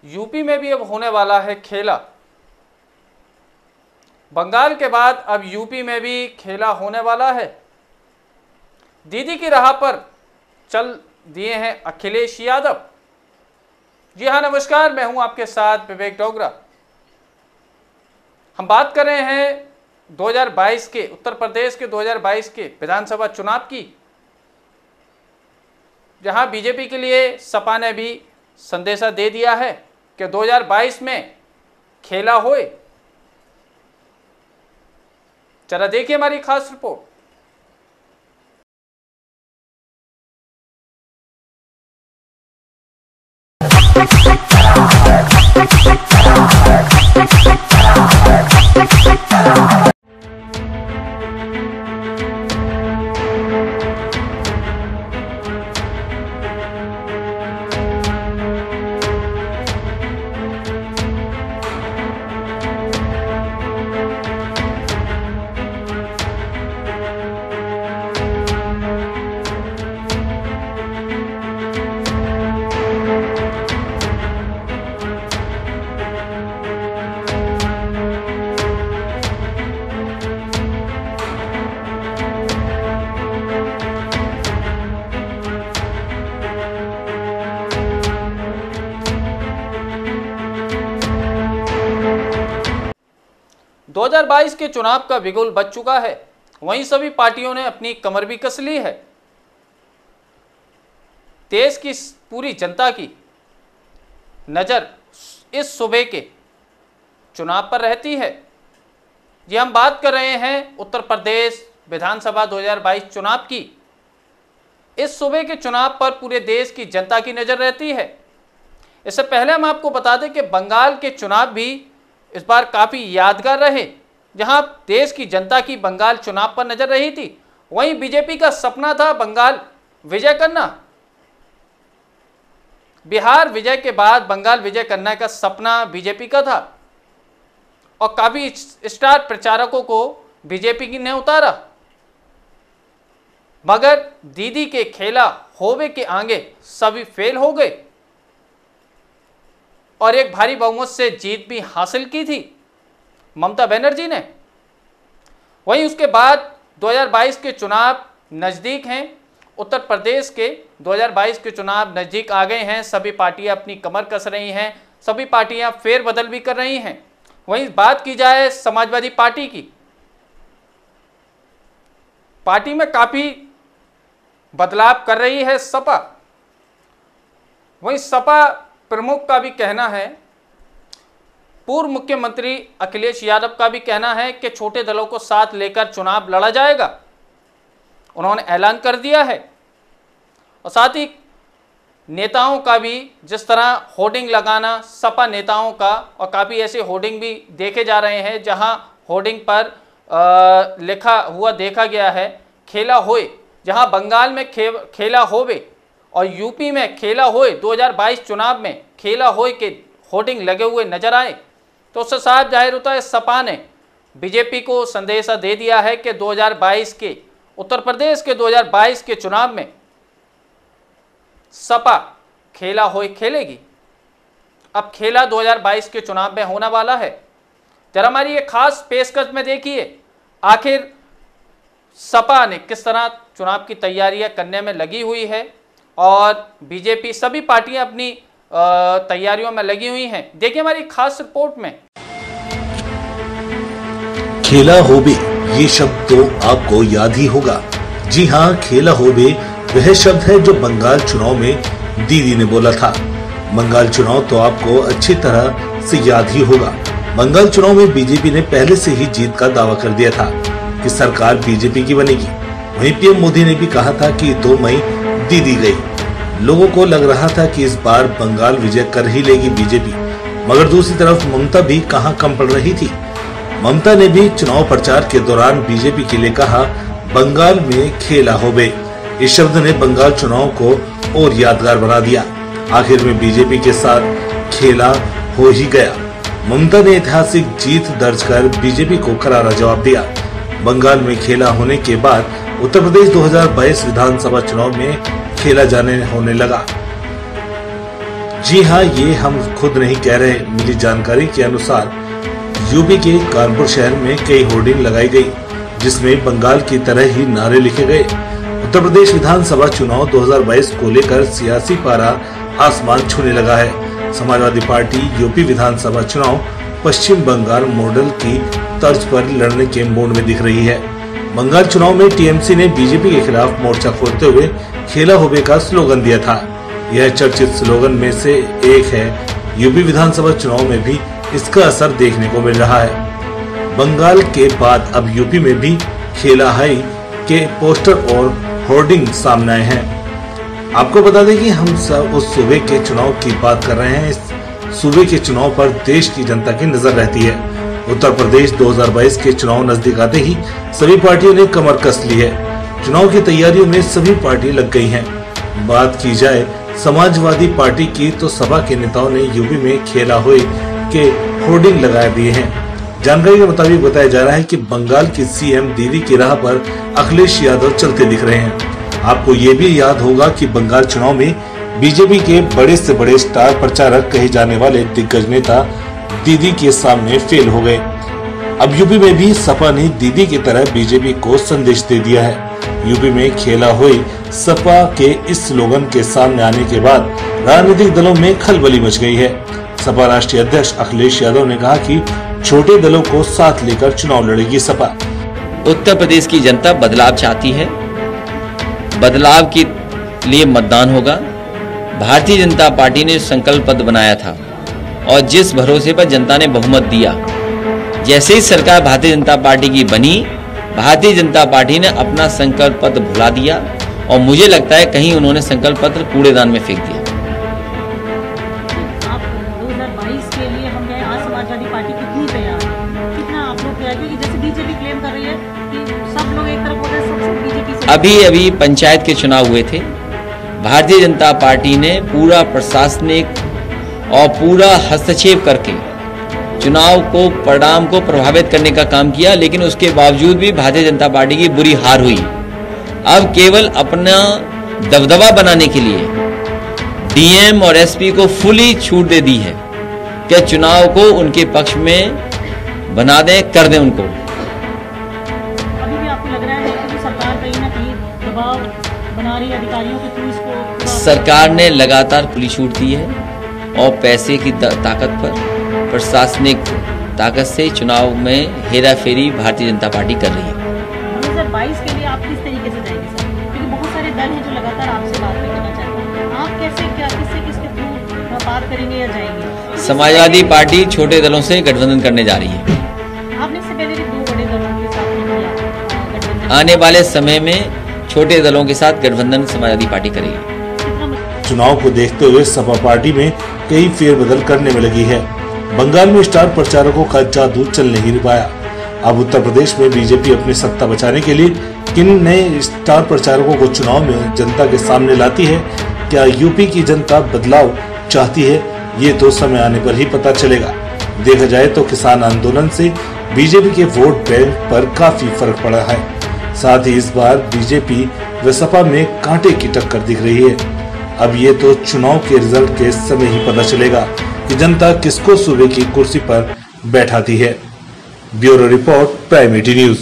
UP में भी अब होने वाला है खेला। बंगाल के बाद अब यूपी में भी खेला होने वाला है। दीदी की राह पर चल दिए हैं अखिलेश यादव। जी हाँ, नमस्कार, मैं हूं आपके साथ विवेक डोगरा। हम बात कर रहे हैं 2022 के उत्तर प्रदेश के 2022 के विधानसभा चुनाव की, जहां बीजेपी के लिए सपा ने भी संदेशा दे दिया है कि 2022 में खेला होए। जरा देखिए हमारी खास रिपोर्ट। दो 2022 के चुनाव का बिगुल बज चुका है। वहीं सभी पार्टियों ने अपनी कमर भी कस ली है। देश की पूरी जनता की नज़र इस सूबे के चुनाव पर रहती है। जी, हम बात कर रहे हैं उत्तर प्रदेश विधानसभा 2022 चुनाव की। इस सूबे के चुनाव पर पूरे देश की जनता की नज़र रहती है। इससे पहले हम आपको बता दें कि बंगाल के चुनाव भी इस बार काफ़ी यादगार रहे, जहां देश की जनता की बंगाल चुनाव पर नजर रही थी। वहीं बीजेपी का सपना था बंगाल विजय करना। बिहार विजय के बाद बंगाल विजय करने का सपना बीजेपी का था और काफ़ी स्टार प्रचारकों को बीजेपी ने उतारा, मगर दीदी के खेला होवे के आगे सभी फेल हो गए और एक भारी बहुमत से जीत भी हासिल की थी ममता बनर्जी ने। वहीं उसके बाद 2022 के चुनाव नज़दीक हैं। उत्तर प्रदेश के 2022 के चुनाव नज़दीक आ गए हैं। सभी पार्टियां अपनी कमर कस रही हैं, सभी पार्टियां फेरबदल भी कर रही हैं। वहीं बात की जाए समाजवादी पार्टी की, पार्टी में काफ़ी बदलाव कर रही है सपा। वहीं सपा प्रमुख का भी कहना है, पूर्व मुख्यमंत्री अखिलेश यादव का भी कहना है कि छोटे दलों को साथ लेकर चुनाव लड़ा जाएगा। उन्होंने ऐलान कर दिया है। और साथ ही नेताओं का भी, जिस तरह होर्डिंग लगाना सपा नेताओं का, और काफ़ी ऐसे होर्डिंग भी देखे जा रहे हैं जहां होर्डिंग पर लिखा हुआ देखा गया है खेला होए। जहां बंगाल में खेला होवे और यूपी में खेला होए, 2022 चुनाव में खेला होए के होर्डिंग लगे हुए नजर आए, तो उससे साफ जाहिर होता है सपा ने बीजेपी को संदेशा दे दिया है कि 2022 के उत्तर प्रदेश के 2022 के चुनाव में सपा खेला होए खेलेगी। अब खेला 2022 के चुनाव में होने वाला है। जरा हमारी ये खास पेशकश में देखिए, आखिर सपा ने किस तरह चुनाव की तैयारियां करने में लगी हुई है और बीजेपी, सभी पार्टियां अपनी तैयारियों में लगी हुई हैं। देखिए हमारी खास रिपोर्ट में। खेला होबे, ये शब्द तो आपको याद ही होगा। जी हाँ, खेला होबे वह शब्द है जो बंगाल चुनाव में दीदी ने बोला था। बंगाल चुनाव तो आपको अच्छी तरह से याद ही होगा। बंगाल चुनाव में बीजेपी ने पहले से ही जीत का दावा कर दिया था कि सरकार बीजेपी की बनेगी। वहीं पीएम मोदी ने भी कहा था कि 2 मई दीदी गई। लोगों को लग रहा था कि इस बार बंगाल विजय कर ही लेगी बीजेपी, मगर दूसरी तरफ ममता भी कहां कम पड़ रही थी। ममता ने भी चुनाव प्रचार के दौरान बीजेपी के लिए कहा, बंगाल में खेला होबे। इस शब्द ने बंगाल चुनाव को और यादगार बना दिया। आखिर में बीजेपी के साथ खेला हो ही गया। ममता ने ऐतिहासिक जीत दर्ज कर बीजेपी को करारा जवाब दिया। बंगाल में खेला होने के बाद उत्तर प्रदेश 2022 विधानसभा चुनाव में खेला होने लगा। जी हाँ, ये हम खुद नहीं कह रहे। मिली जानकारी के अनुसार यूपी के कानपुर शहर में कई होर्डिंग लगाई गई, जिसमें बंगाल की तरह ही नारे लिखे गए। उत्तर प्रदेश विधानसभा चुनाव 2022 को लेकर सियासी पारा आसमान छूने लगा है। समाजवादी पार्टी यूपी विधानसभा चुनाव पश्चिम बंगाल मॉडल की तर्ज पर लड़ने के मूड में दिख रही है। बंगाल चुनाव में टीएमसी ने बीजेपी के खिलाफ मोर्चा खोलते हुए खेला होबे का स्लोगन दिया था। यह चर्चित स्लोगन में से एक है। यूपी विधानसभा चुनाव में भी इसका असर देखने को मिल रहा है। बंगाल के बाद अब यूपी में भी खेला है के पोस्टर और होर्डिंग सामने आए हैं। आपको बता दें कि हम सब उस सूबे के चुनाव की बात कर रहे हैं। इस सूबे के चुनाव पर देश की जनता की नजर रहती है। उत्तर प्रदेश 2022 के चुनाव नजदीक आते ही सभी पार्टियों ने कमर कस ली है। चुनाव की तैयारियों में सभी पार्टी लग गई हैं। बात की जाए समाजवादी पार्टी की तो सपा के नेताओं ने यूपी में खेला हुए के होर्डिंग लगा दिए हैं। जानकारी के मुताबिक बताया जा रहा है कि बंगाल की सीएम दीदी की राह पर अखिलेश यादव चलते दिख रहे हैं। आपको ये भी याद होगा कि बंगाल चुनाव में बीजेपी के बड़े से बड़े स्टार प्रचारक कहे जाने वाले दिग्गज नेता दीदी के सामने फेल हो गए। अब यूपी में भी सपा ने दीदी की तरह बीजेपी को संदेश दे दिया है। यूपी में खेला हुए सपा के इस स्लोगन के सामने आने के बाद राजनीतिक दलों में खलबली मच गई है। सपा राष्ट्रीय अध्यक्ष अखिलेश यादव ने कहा कि छोटे दलों को साथ लेकर चुनाव लड़ेगी सपा। उत्तर प्रदेश की जनता बदलाव चाहती है। बदलाव के लिए मतदान होगा। भारतीय जनता पार्टी ने संकल्प पत्र बनाया था और जिस भरोसे पर जनता ने बहुमत दिया, जैसे ही सरकार भारतीय जनता पार्टी की बनी, भारतीय जनता पार्टी ने अपना संकल्प पत्र भुला दिया और मुझे लगता है कहीं उन्होंने संकल्प पत्र कूड़ेदान में फेंक दिया। आप 2022 के लिए हम गए, आज समाजवादी पार्टी कितनी तैयार है, कितना आप लोग तैयार, क्योंकि जैसे बीजेपी क्लेम कर रही है कि सब लोग एक तरफ हो रहे हैं, सब बीजेपी से। अभी पंचायत के चुनाव हुए थे। भारतीय जनता पार्टी ने पूरा प्रशासनिक और पूरा हस्तक्षेप करके चुनाव को परिणाम को प्रभावित करने का काम किया, लेकिन उसके बावजूद भी भारतीय जनता पार्टी की बुरी हार हुई। अब केवल अपना दबदबा बनाने के लिए डीएम और एसपी को फुली छूट दे दी है कि चुनाव को उनके पक्ष में बना दें, कर दें उनको। अभी भी आपको लग रहा है कि सरकार कहीं ना कहीं दबाव बना रही है अधिकारियों के थ्रू इसको? सरकार ने लगातार खुली छूट दी है और पैसे की ताकत पर, प्रशासनिक ताकत से चुनाव में हेराफेरी भारतीय जनता पार्टी कर रही है। 2022 के लिए आप किस तरीके से जाएंगे सर? क्योंकि बहुत सारे दल हैं जो लगातार आपसे बात करना चाहते हैं। आप कैसे, क्या किसके थ्रू बात करेंगे या जाएंगे? समाजवादी पार्टी छोटे दलों से गठबंधन करने जा रही है। आपने इससे पहले भी 2 बड़े दलों के साथ किया गठबंधन। आने वाले समय में छोटे दलों के साथ गठबंधन समाजवादी पार्टी करेगी। चुनाव को देखते हुए सपा पार्टी में कई फेरबदल करने में लगी है। बंगाल में स्टार प्रचारकों का जादू चल नहीं पाया। अब उत्तर प्रदेश में बीजेपी अपनी सत्ता बचाने के लिए किन नए स्टार प्रचारकों को चुनाव में जनता के सामने लाती है? क्या यूपी की जनता बदलाव चाहती है? ये तो समय आने पर ही पता चलेगा। देखा जाए तो किसान आंदोलन से बीजेपी के वोट बैंक पर काफी फर्क पड़ा है। साथ ही इस बार बीजेपी व सपा में कांटे की टक्कर दिख रही है। अब ये तो चुनाव के रिजल्ट के समय ही पता चलेगा कि जनता किसको सूबे की कुर्सी पर बैठाती है। Bureau report, prime 18 news.